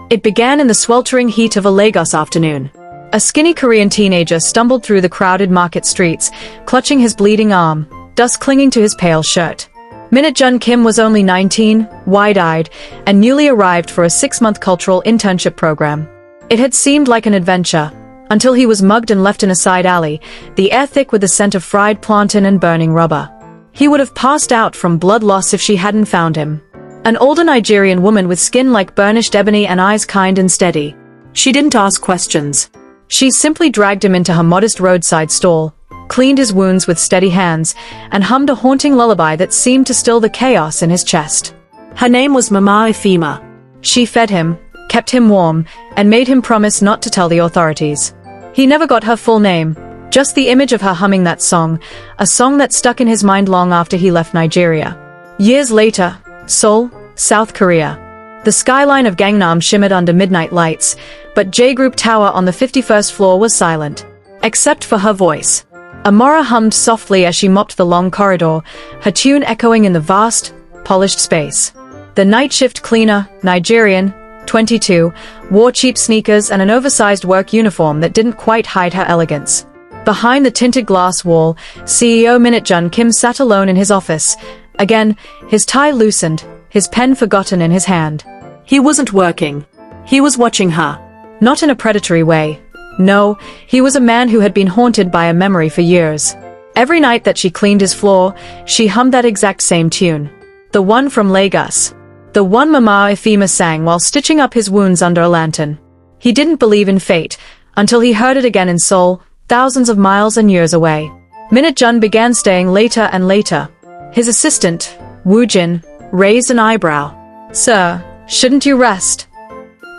It began in the sweltering heat of a Lagos afternoon. A skinny Korean teenager stumbled through the crowded market streets, clutching his bleeding arm, dust clinging to his pale shirt. Minit-jun Kim was only 19, wide-eyed, and newly arrived for a 6-month cultural internship program. It had seemed like an adventure, until he was mugged and left in a side alley, the air thick with the scent of fried plantain and burning rubber. He would have passed out from blood loss if she hadn't found him. An older Nigerian woman with skin like burnished ebony and eyes kind and steady. She didn't ask questions. She simply dragged him into her modest roadside stall, cleaned his wounds with steady hands, and hummed a haunting lullaby that seemed to still the chaos in his chest. Her name was Mama Ifema. She fed him, kept him warm, and made him promise not to tell the authorities. He never got her full name, just the image of her humming that song, a song that stuck in his mind long after he left Nigeria. Years later, Seoul, South Korea. The skyline of Gangnam shimmered under midnight lights, but J Group Tower on the 51st floor was silent. Except for her voice. Amora hummed softly as she mopped the long corridor, her tune echoing in the vast, polished space. The night shift cleaner, Nigerian, 22, wore cheap sneakers and an oversized work uniform that didn't quite hide her elegance. Behind the tinted glass wall, CEO Minit-jun Kim sat alone in his office. Again, his tie loosened, his pen forgotten in his hand. He wasn't working. He was watching her. Not in a predatory way. No, he was a man who had been haunted by a memory for years. Every night that she cleaned his floor, she hummed that exact same tune. The one from Lagos. The one Mama Ifema sang while stitching up his wounds under a lantern. He didn't believe in fate, until he heard it again in Seoul, thousands of miles and years away. Minit-jun began staying later and later. His assistant, Woo-jin, raised an eyebrow. "Sir, shouldn't you rest?"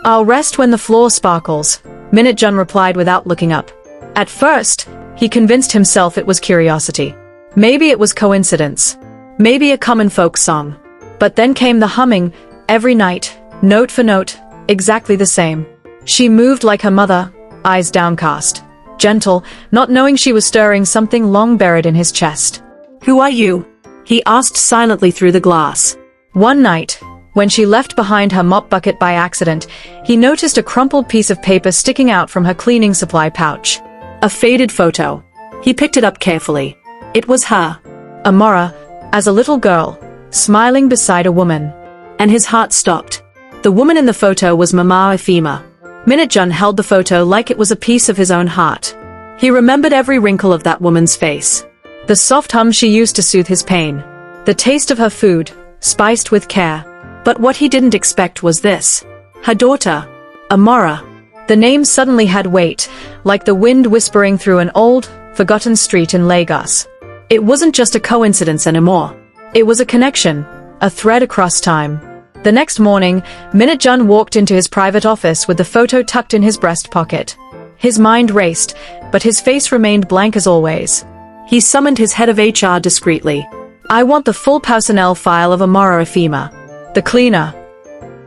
"I'll rest when the floor sparkles," Minit-jun replied without looking up. At first, he convinced himself it was curiosity. Maybe it was coincidence. Maybe a common folk song. But then came the humming, every night, note for note, exactly the same. She moved like her mother, eyes downcast, gentle, not knowing she was stirring something long buried in his chest. "Who are you?" he asked silently through the glass. One night, when she left behind her mop bucket by accident, he noticed a crumpled piece of paper sticking out from her cleaning supply pouch. A faded photo. He picked it up carefully. It was her, Amora, as a little girl, smiling beside a woman. And his heart stopped. The woman in the photo was Mama Ifema. Minit-jun held the photo like it was a piece of his own heart. He remembered every wrinkle of that woman's face. The soft hum she used to soothe his pain. The taste of her food, spiced with care. But what he didn't expect was this. Her daughter, Amora. The name suddenly had weight, like the wind whispering through an old, forgotten street in Lagos. It wasn't just a coincidence anymore. It was a connection, a thread across time. The next morning, Minit-jun walked into his private office with the photo tucked in his breast pocket. His mind raced, but his face remained blank as always. He summoned his head of HR discreetly. "I want the full personnel file of Amora Ifema. The cleaner."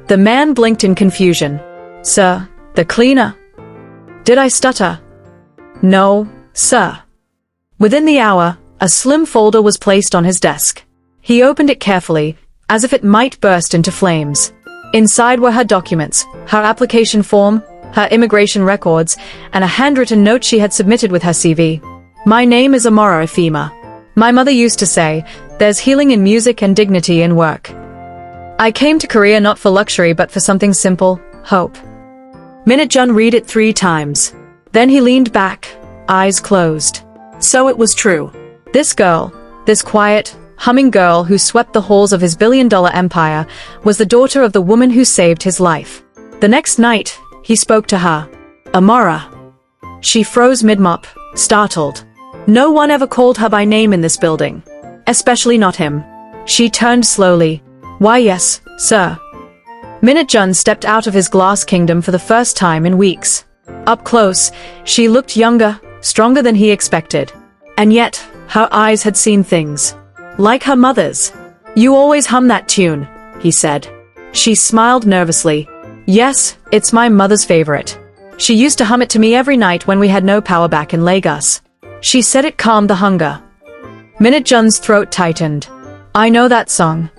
The man blinked in confusion. "Sir, the cleaner?" Did I stutter? "No, sir." Within the hour, a slim folder was placed on his desk. He opened it carefully, as if it might burst into flames. Inside were her documents, her application form, her immigration records, and a handwritten note she had submitted with her CV. "My name is Amora Ifema. My mother used to say, there's healing in music and dignity in work. I came to Korea not for luxury but for something simple, hope." Minit-jun read it 3 times. Then he leaned back, eyes closed. So it was true. This girl, this quiet, humming girl who swept the halls of his billion-dollar empire, was the daughter of the woman who saved his life. The next night, he spoke to her. "Amora." She froze mid-mop, startled. No one ever called her by name in this building. Especially not him. She turned slowly. "Why yes, sir." Minit-jun stepped out of his glass kingdom for the first time in weeks. Up close, she looked younger, stronger than he expected. And yet, her eyes had seen things. Like her mother's. "You always hum that tune," he said. She smiled nervously. "Yes, it's my mother's favorite. She used to hum it to me every night when we had no power back in Lagos." She said it calmed the hunger. Minit-jun's throat tightened. "I know that song."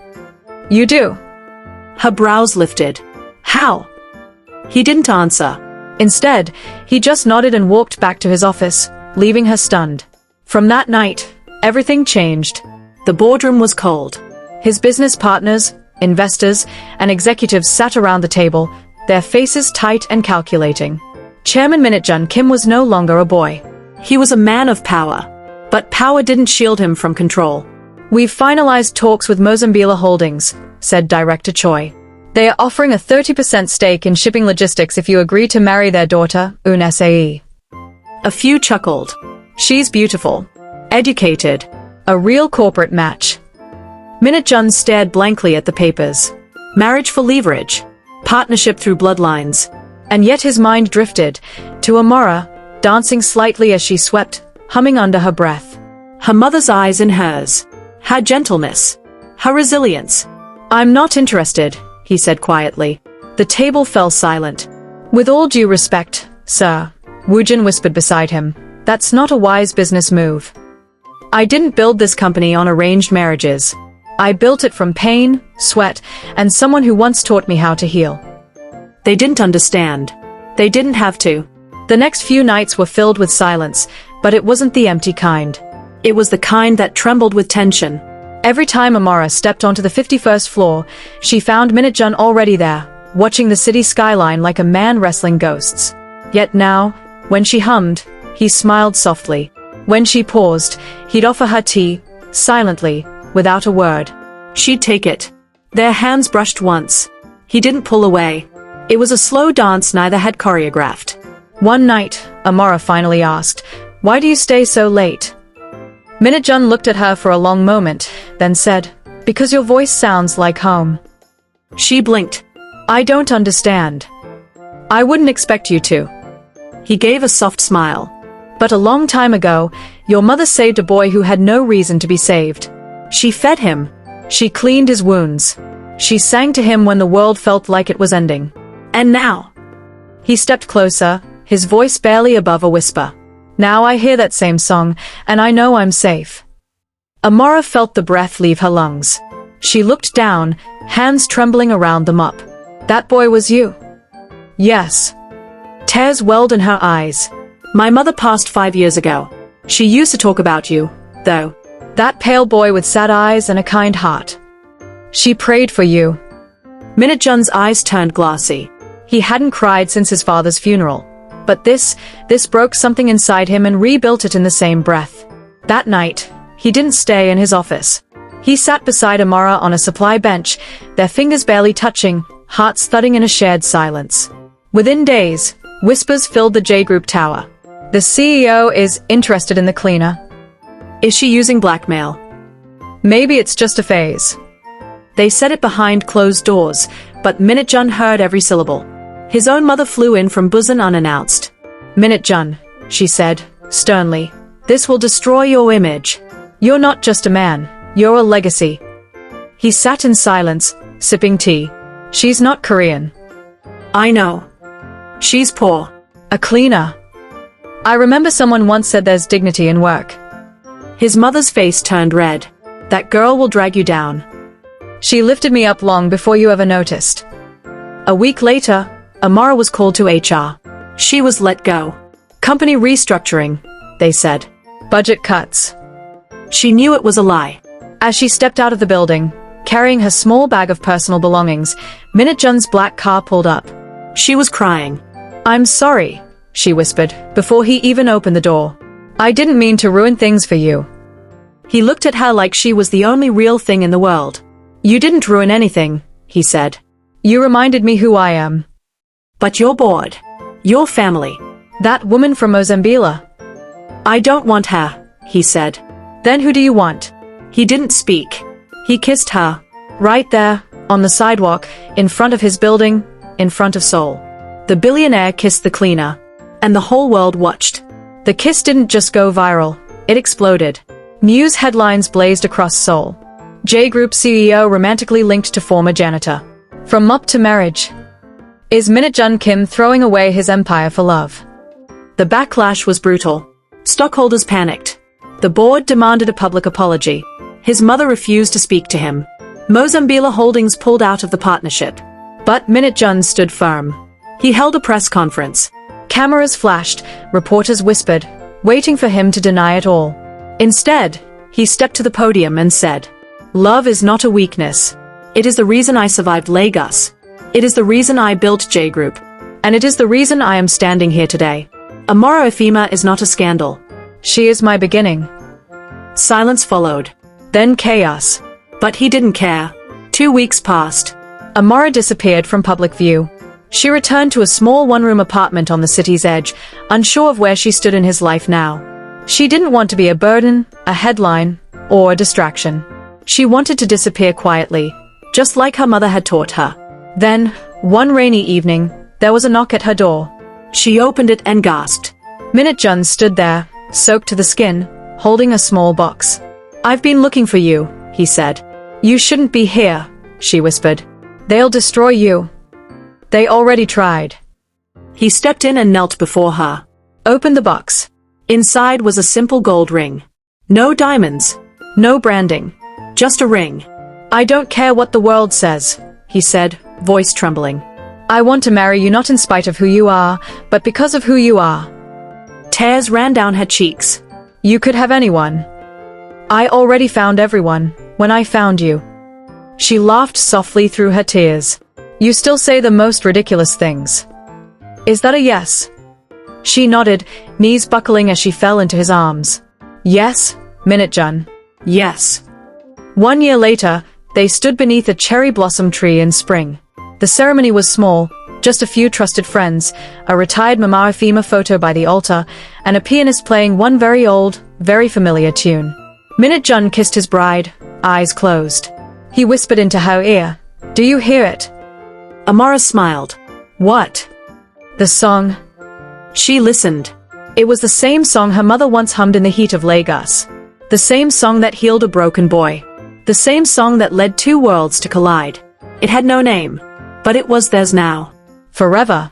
"You do?" Her brows lifted. "How?" He didn't answer. Instead, he just nodded and walked back to his office, leaving her stunned. From that night, everything changed. The boardroom was cold. His business partners, investors, and executives sat around the table, their faces tight and calculating. Chairman Minute-jun Kim was no longer a boy. He was a man of power. But power didn't shield him from control. "We've finalized talks with Mozambique Holdings," said Director Choi. "They are offering a 30% stake in shipping logistics if you agree to marry their daughter, Un Sae. A few chuckled. She's beautiful. Educated. A real corporate match." Minute-jun stared blankly at the papers. Marriage for leverage. Partnership through bloodlines. And yet his mind drifted to Amora, dancing slightly as she swept, humming under her breath. Her mother's eyes in hers. Her gentleness. Her resilience. "I'm not interested," he said quietly. The table fell silent. "With all due respect, sir," Woojin whispered beside him, "that's not a wise business move. I didn't build this company on arranged marriages. I built it from pain, sweat, and someone who once taught me how to heal." They didn't understand. They didn't have to. The next few nights were filled with silence, but it wasn't the empty kind. It was the kind that trembled with tension. Every time Amara stepped onto the 51st floor, she found Minute-jun already there, watching the city skyline like a man wrestling ghosts. Yet now, when she hummed, he smiled softly. When she paused, he'd offer her tea, silently, without a word. She'd take it. Their hands brushed once. He didn't pull away. It was a slow dance neither had choreographed. One night, Amara finally asked, "Why do you stay so late?" Minute-jun looked at her for a long moment, then said, "Because your voice sounds like home." She blinked. "I don't understand." "I wouldn't expect you to." He gave a soft smile. "But a long time ago, your mother saved a boy who had no reason to be saved. She fed him. She cleaned his wounds. She sang to him when the world felt like it was ending. And now?" He stepped closer, his voice barely above a whisper. "Now I hear that same song, and I know I'm safe." Amara felt the breath leave her lungs. She looked down, hands trembling around the mop. "That boy was you?" "Yes." Tears welled in her eyes. "My mother passed 5 years ago. She used to talk about you, though." "That pale boy with sad eyes and a kind heart. She prayed for you." Minute-jun's eyes turned glassy. He hadn't cried since his father's funeral. But this broke something inside him and rebuilt it in the same breath. That night, he didn't stay in his office. He sat beside Amara on a supply bench, their fingers barely touching, hearts thudding in a shared silence. Within days, whispers filled the J Group tower. "The CEO is interested in the cleaner." "Is she using blackmail?" "Maybe it's just a phase." They said it behind closed doors, but Minute-jun heard every syllable. His own mother flew in from Busan unannounced. "Minute-jun," she said, sternly, "this will destroy your image. You're not just a man, you're a legacy." He sat in silence, sipping tea. "She's not Korean." "I know. She's poor." "A cleaner." "I remember someone once said there's dignity in work." His mother's face turned red. "That girl will drag you down." "She lifted me up long before you ever noticed." A week later, Amara was called to HR. She was let go. "Company restructuring," they said. "Budget cuts." She knew it was a lie. As she stepped out of the building, carrying her small bag of personal belongings, Minute-jun's black car pulled up. She was crying. "I'm sorry," she whispered, before he even opened the door. "I didn't mean to ruin things for you." He looked at her like she was the only real thing in the world. "You didn't ruin anything," he said. "You reminded me who I am." "But you're bored. Your family." "That woman from Mozambique." "I don't want her," he said. "Then who do you want?" He didn't speak. He kissed her. Right there, on the sidewalk, in front of his building, in front of Seoul. The billionaire kissed the cleaner. And the whole world watched. The kiss didn't just go viral. It exploded. News headlines blazed across Seoul. J Group CEO romantically linked to former janitor. From mop to marriage. Is Minute-jun Kim throwing away his empire for love? The backlash was brutal. Stockholders panicked. The board demanded a public apology. His mother refused to speak to him. Mozambique Holdings pulled out of the partnership. But Minute-jun stood firm. He held a press conference. Cameras flashed, reporters whispered, waiting for him to deny it all. Instead, he stepped to the podium and said, "Love is not a weakness. It is the reason I survived Lagos. It is the reason I built J Group. And it is the reason I am standing here today. Amara Efima is not a scandal. She is my beginning." Silence followed. Then chaos. But he didn't care. 2 weeks passed. Amara disappeared from public view. She returned to a small one-room apartment on the city's edge, unsure of where she stood in his life now. She didn't want to be a burden, a headline, or a distraction. She wanted to disappear quietly, just like her mother had taught her. Then, one rainy evening, there was a knock at her door. She opened it and gasped. Minute-jun stood there, soaked to the skin, holding a small box. "I've been looking for you," he said. "You shouldn't be here," she whispered. "They'll destroy you. They already tried." He stepped in and knelt before her. Opened the box. Inside was a simple gold ring. No diamonds. No branding. Just a ring. "I don't care what the world says," he said, voice trembling. "I want to marry you not in spite of who you are, but because of who you are." Tears ran down her cheeks. "You could have anyone. I already found everyone, when I found you." She laughed softly through her tears. "You still say the most ridiculous things. Is that a yes?" She nodded, knees buckling as she fell into his arms. "Yes, Minute-jun." Yes. 1 year later, they stood beneath a cherry blossom tree in spring. The ceremony was small, just a few trusted friends, a retired Mama Efima photo by the altar, and a pianist playing one very old, very familiar tune. Minute-jun kissed his bride, eyes closed. He whispered into her ear, "Do you hear it?" Amara smiled. What? "The song." She listened. It was the same song her mother once hummed in the heat of Lagos. The same song that healed a broken boy. The same song that led 2 worlds to collide. It had no name, but it was theirs now. Forever.